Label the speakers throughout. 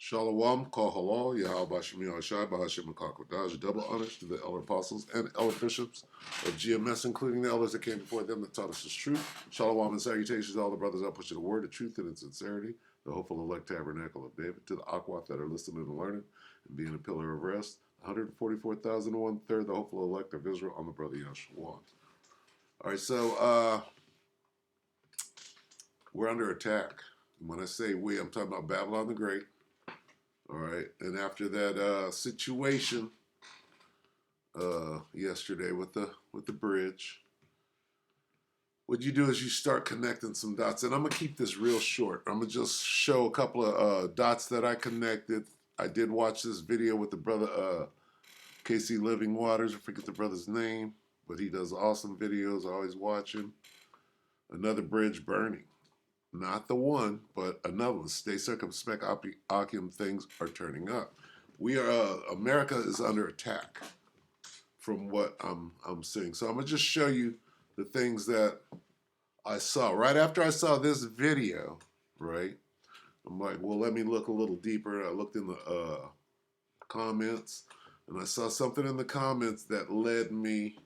Speaker 1: Shalom, Kol Halal, Yahweh Shemi Ashai, Bahashim Kakodash, double honors to the elder apostles and elder bishops of GMS, including the elders that came before them that taught us the truth. Shalom and salutations to all the brothers that push the word, the truth, and its sincerity, the hopeful elect tabernacle of David, to the Akwaf that are listening and learning and being a pillar of rest, 144,001 third, the hopeful elect of Israel on the brother Yeshua. All right, so we're under attack. When I say we, I'm talking about Babylon the Great. All right, and after that situation yesterday with the bridge, what you do is you start connecting some dots, and I'm gonna keep this real short. I'm gonna just show a couple of dots that I connected. I did watch this video with the brother Casey Living Waters. I forget the brother's name, but he does awesome videos. I always watch him. Another bridge burning. Not the one, but another one. Stay circumspect, Akim, things are turning up. We are, America is under attack from what I'm seeing. So I'm going to just show you the things that I saw. Right after I saw this video, right, I'm like, well, let me look a little deeper. I looked in the comments, and I saw something in the comments that led me,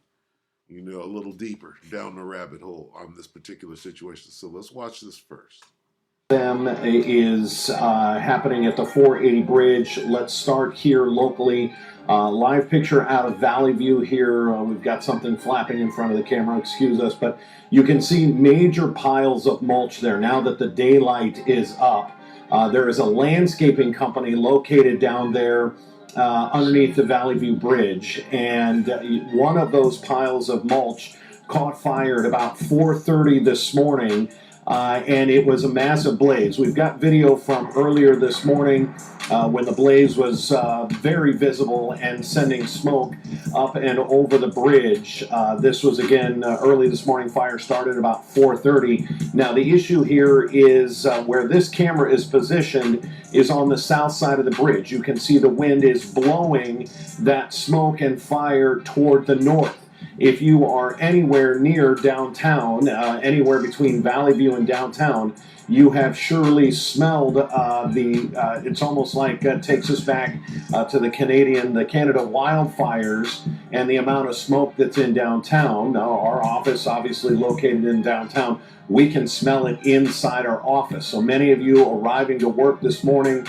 Speaker 1: a little deeper down the rabbit hole on this particular situation. So let's watch this first.
Speaker 2: Them is happening at the 480 bridge. Let's start here locally. Live picture out of Valley View here. We've got something flapping in front of the camera, excuse us, but you can see major piles of mulch there now that the daylight is up. There is a landscaping company located down there underneath the Valley View Bridge, and one of those piles of mulch caught fire at about 4:30 this morning, and it was a massive blaze. We've got video from earlier this morning when the blaze was very visible and sending smoke up and over the bridge. This was again early this morning. Fire started about 4:30. Now the issue here is where this camera is positioned is on the south side of the bridge. You can see the wind is blowing that smoke and fire toward the north. If you are anywhere near downtown, anywhere between Valley View and downtown, you have surely smelled it's almost like takes us back to the Canada wildfires and the amount of smoke that's in downtown. Now, our office obviously located in downtown. We can smell it inside our office. So many of you arriving to work this morning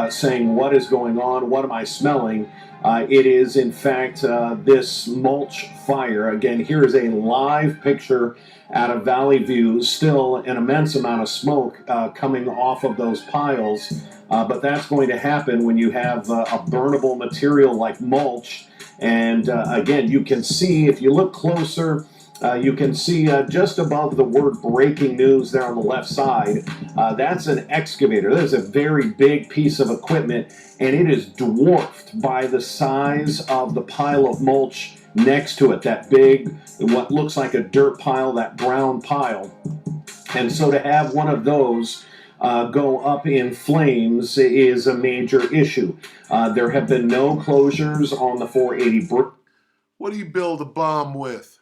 Speaker 2: saying, what is going on? What am I smelling? It is, in fact, this mulch fire. Again, here is a live picture out of Valley View. Still an immense amount of smoke coming off of those piles. But that's going to happen when you have a burnable material like mulch. And again, you can see, if you look closer, you can see just above the word breaking news there on the left side, that's an excavator. That is a very big piece of equipment, and it is dwarfed by the size of the pile of mulch next to it, that big, what looks like a dirt pile, that brown pile. And so to have one of those go up in flames is a major issue. There have been no closures on the 480 bridge.
Speaker 1: What do you build a bomb with?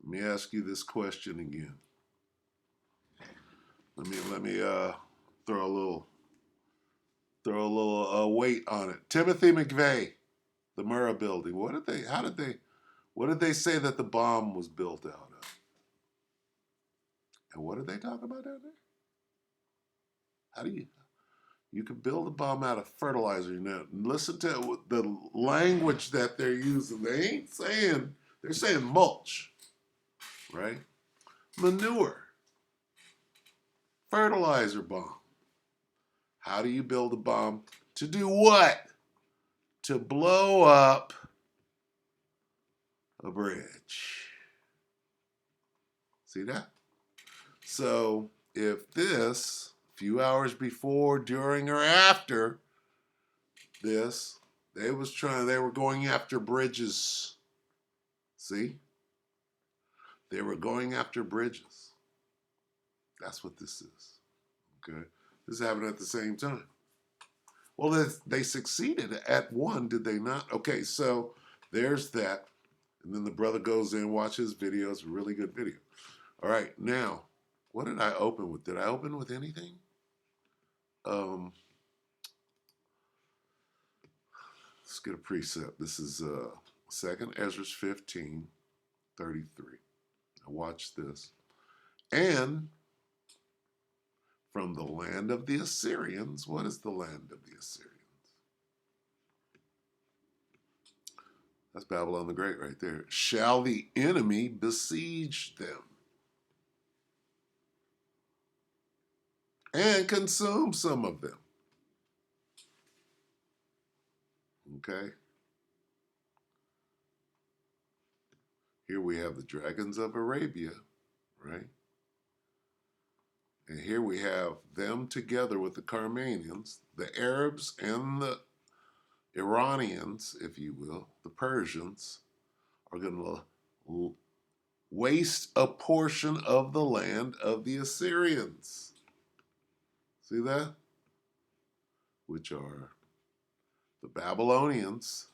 Speaker 1: Let me ask you this question again. Let me throw a little weight on it. Timothy McVeigh, the Murrah building. What did they say that the bomb was built out of? And what did they talk about down there? How do you can build a bomb out of fertilizer? Now, listen to the language that they're using. They're saying mulch, right? Manure, fertilizer bomb. How do you build a bomb? To do what? To blow up a bridge. See that? So if this, a few hours before, during, or after this, they were going after bridges. See? They were going after bridges. That's what this is. Okay? This happened at the same time. Well, they succeeded at one, did they not? Okay, so there's that. And then the brother goes in, watches videos, really good video. All right, now, what did I open with? Did I open with anything? let's get a precept. This is 2nd Ezra 15:33. Now watch this. And from the land of the Assyrians, what is the land of the Assyrians? That's Babylon the Great right there. Shall the enemy besiege them and consume some of them? Okay. Here we have the dragons of Arabia, right? And here we have them together with the Carmanians, the Arabs and the Iranians, if you will, the Persians, are going to waste a portion of the land of the Assyrians. See that? Which are the Babylonians,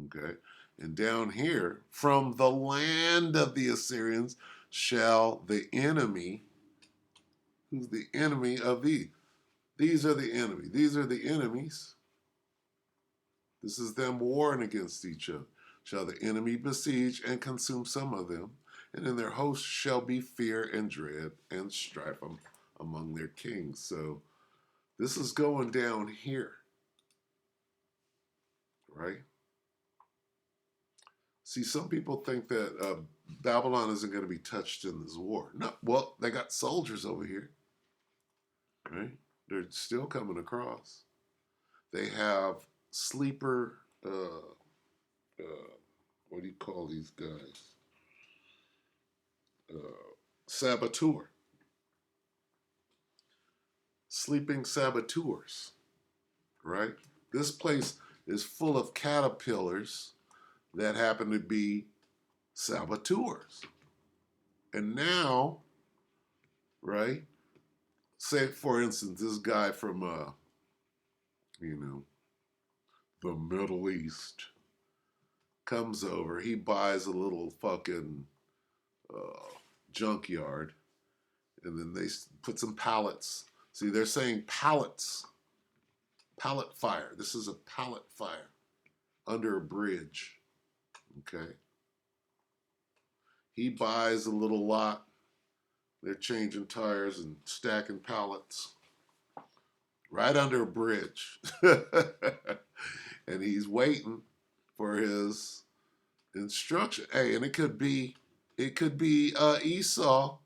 Speaker 1: okay? And down here, from the land of the Assyrians shall the enemy, who's the enemy of thee? These are the enemy. These are the enemies. This is them warring against each other. Shall the enemy besiege and consume some of them, and in their hosts shall be fear and dread and strife among their kings. So this is going down here, right? See, some people think that Babylon isn't going to be touched in this war. No, well, they got soldiers over here, right? They're still coming across. They have sleeper, what do you call these guys? Saboteur. Sleeping saboteurs, right? This place is full of caterpillars that happen to be saboteurs. And now, right, say for instance, this guy from, the Middle East comes over, he buys a little fucking junkyard, and then they put some pallets. See, they're saying pallets, pallet fire. This is a pallet fire under a bridge. Okay. He buys a little lot. They're changing tires and stacking pallets right under a bridge. And he's waiting for his instruction. Hey, and it could be Esau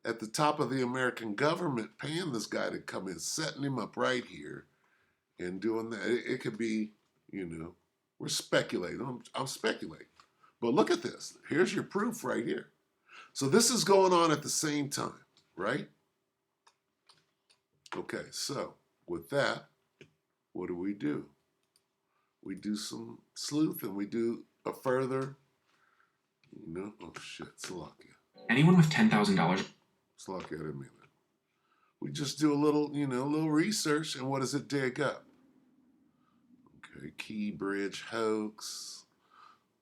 Speaker 1: at the top of the American government paying this guy to come in, setting him up right here and doing that. It could be, we're speculating. I'm speculating. But look at this. Here's your proof right here. So this is going on at the same time, right? Okay, so with that, what do? We do some sleuth and we do a further, oh shit, Salakia.
Speaker 3: Anyone with $10,000.
Speaker 1: Salakia, I didn't mean that. We just do a little, little research, and what does it dig up? Okay, Key Bridge hoax.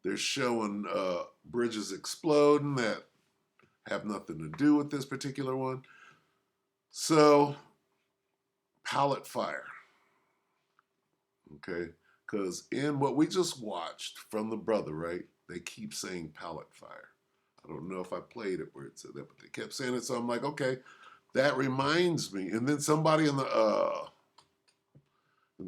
Speaker 1: They're showing bridges exploding that have nothing to do with this particular one. So, pallet fire. Okay, because in what we just watched from the brother, right, they keep saying pallet fire. I don't know if I played it where it said that, but they kept saying it, so I'm like, okay, that reminds me. And then somebody in the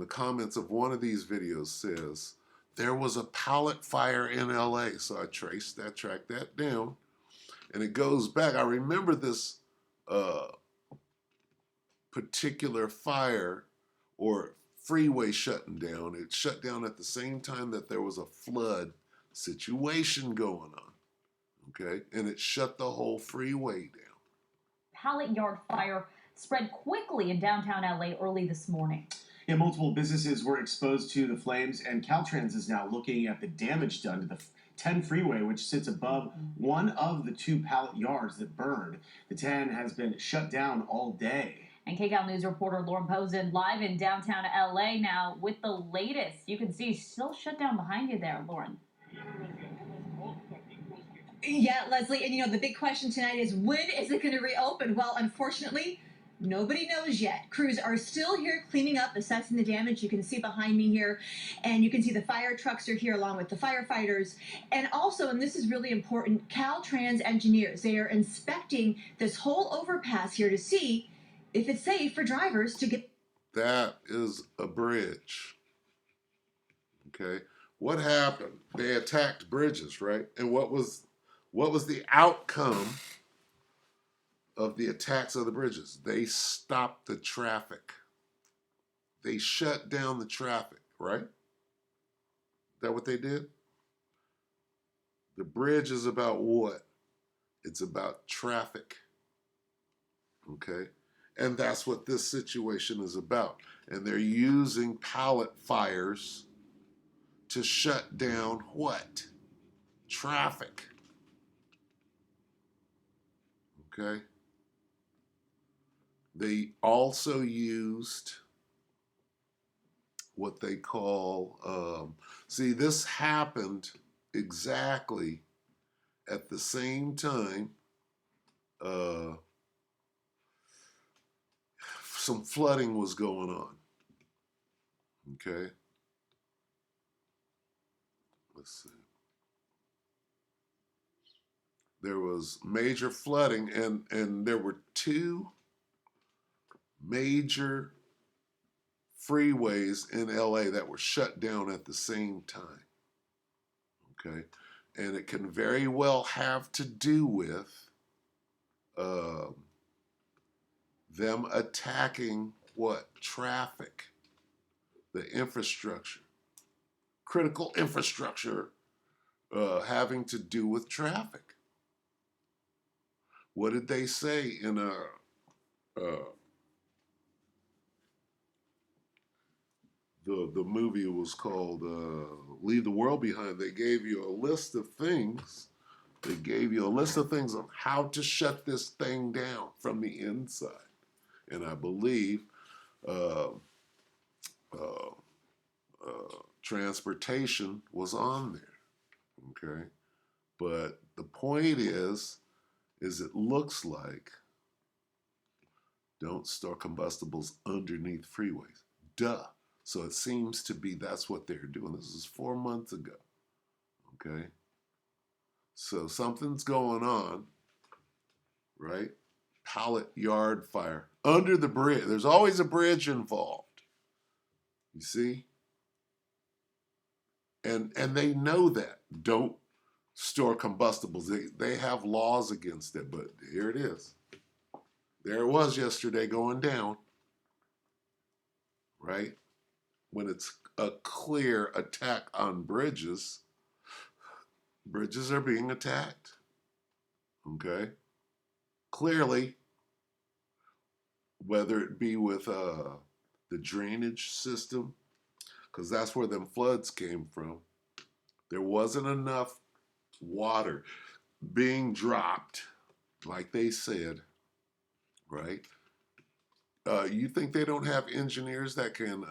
Speaker 1: comments of one of these videos says, there was a pallet fire in LA. So I tracked that down, and it goes back. I remember this particular fire or freeway shutting down. It shut down at the same time that there was a flood situation going on. Okay, and it shut the whole freeway down.
Speaker 4: Pallet yard fire spread quickly in downtown LA early this morning.
Speaker 5: Yeah, multiple businesses were exposed to the flames, and Caltrans is now looking at the damage done to the 10 freeway, which sits above one of the two pallet yards that burned. The 10 has been shut down all day.
Speaker 4: And KCAL News reporter Lauren Posen live in downtown LA now with the latest. You can see still shut down behind you there, Lauren.
Speaker 6: Yeah, Leslie, and the big question tonight is, when is it going to reopen? Well, unfortunately, Nobody knows yet. Crews are still here cleaning up, assessing the damage. You can see behind me here, and you can see the fire trucks are here along with the firefighters. And also, and this is really important, Caltrans engineers, they are inspecting this whole overpass here to see if it's safe for drivers to get.
Speaker 1: That is a bridge. Okay. What happened? They attacked bridges, right? And what was the outcome of the attacks of the bridges? They stopped the traffic. They shut down the traffic, right? Is that what they did? The bridge is about what? It's about traffic. Okay? And that's what this situation is about. And they're using pallet fires to shut down what? Traffic. Okay? They also used what they call, see, this happened exactly at the same time some flooding was going on. Okay? Let's see. There was major flooding, and there were two major freeways in LA that were shut down at the same time. Okay? And it can very well have to do with them attacking what? Traffic, the infrastructure, critical infrastructure having to do with traffic. What did they say in the movie was called Leave the World Behind? They gave you a list of things. They gave you a list of things on how to shut this thing down from the inside. And I believe transportation was on there. Okay? But the point is it looks like don't store combustibles underneath freeways. Duh. So it seems to be that's what they're doing. This is 4 months ago. Okay? So something's going on, right? Pallet yard fire under the bridge. There's always a bridge involved. You see? And they know that. Don't store combustibles. They have laws against it, but here it is. There it was yesterday going down, right? When it's a clear attack on bridges, bridges are being attacked, okay? Clearly, whether it be with the drainage system, because that's where them floods came from, there wasn't enough water being dropped, like they said, right? You think they don't have engineers that can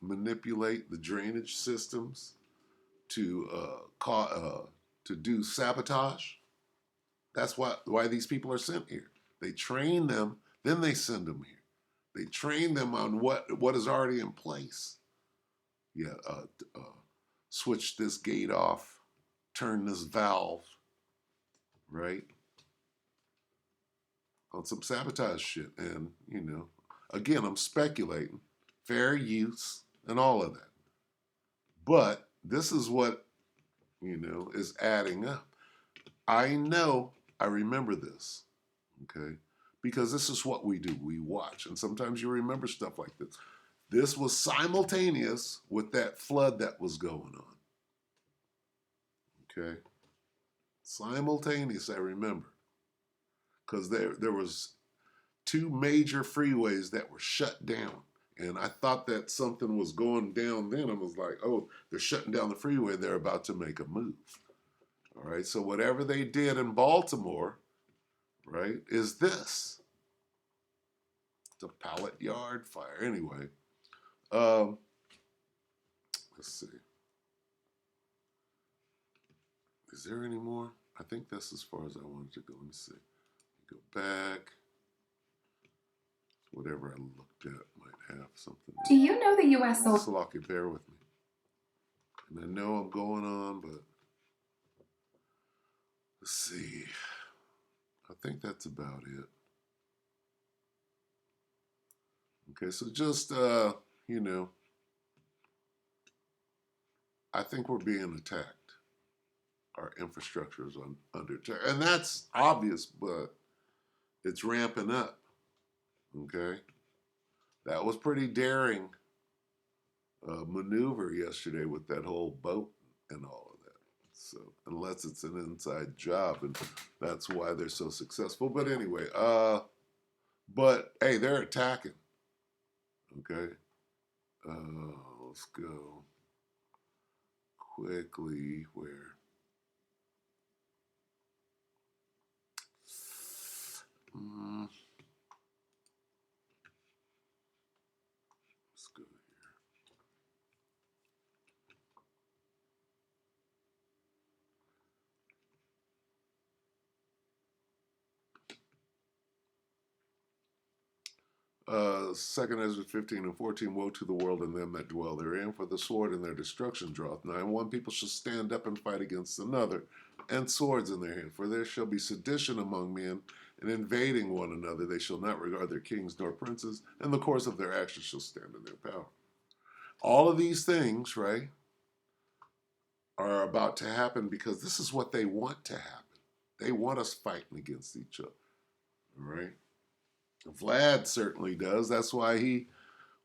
Speaker 1: manipulate the drainage systems to do sabotage? That's why these people are sent here. They train them, then they send them here. They train them on what is already in place. Yeah, switch this gate off, turn this valve, right? On some sabotage shit. And, again, I'm speculating. Fair use and all of that. But this is what, is adding up. I know I remember this, okay? Because this is what we do. We watch. And sometimes you remember stuff like this. This was simultaneous with that flood that was going on. Okay? Simultaneous, I remember. Because there was two major freeways that were shut down. And I thought that something was going down then. I was like, oh, they're shutting down the freeway. They're about to make a move. All right, so whatever they did in Baltimore, right, is this. It's a pallet yard fire. Anyway, let's see. Is there any more? I think that's as far as I wanted to go. Let me see. Go back. whatever I looked at might have something.
Speaker 7: Do you know the U.S. sold
Speaker 1: Slocky, bear with me. And I know I'm going on, but let's see. I think that's about it. Okay, so just, you know, I think we're being attacked. Our infrastructure is under attack. And that's obvious, but it's ramping up. Okay? That was pretty daring maneuver yesterday with that whole boat and all of that. So, unless it's an inside job, and that's why they're so successful. But anyway, but hey, they're attacking. Okay? Let's go quickly where. Let's go here. Second Ezra 15 and 14, woe to the world and them that dwell therein, for the sword and their destruction draweth nigh, and one people shall stand up and fight against another, and swords in their hand. For there shall be sedition among men, and invading one another. They shall not regard their kings nor princes, and the course of their actions shall stand in their power. All of these things, right, are about to happen because this is what they want to happen. They want us fighting against each other, all right? Vlad certainly does. That's why he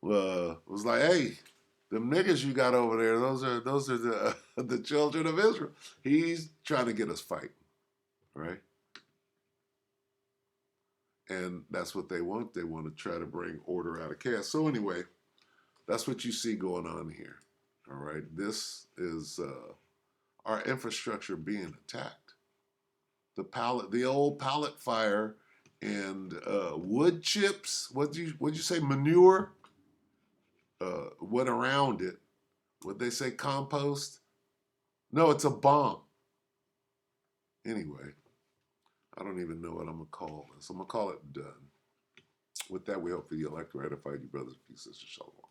Speaker 1: was like, "Hey, them niggas you got over there, those are the the children of Israel." He's trying to get us fighting, right? And that's what they want. They want to try to bring order out of chaos. So anyway, that's what you see going on here. All right, this is our infrastructure being attacked. The old pallet fire, and wood chips. What'd you say? Manure. Went around it. What'd they say? Compost. No, it's a bomb. Anyway, I don't even know what I'm gonna call this. I'm gonna call it done. With that, we hope that you'll like to ratify you brothers and sisters. Shalom.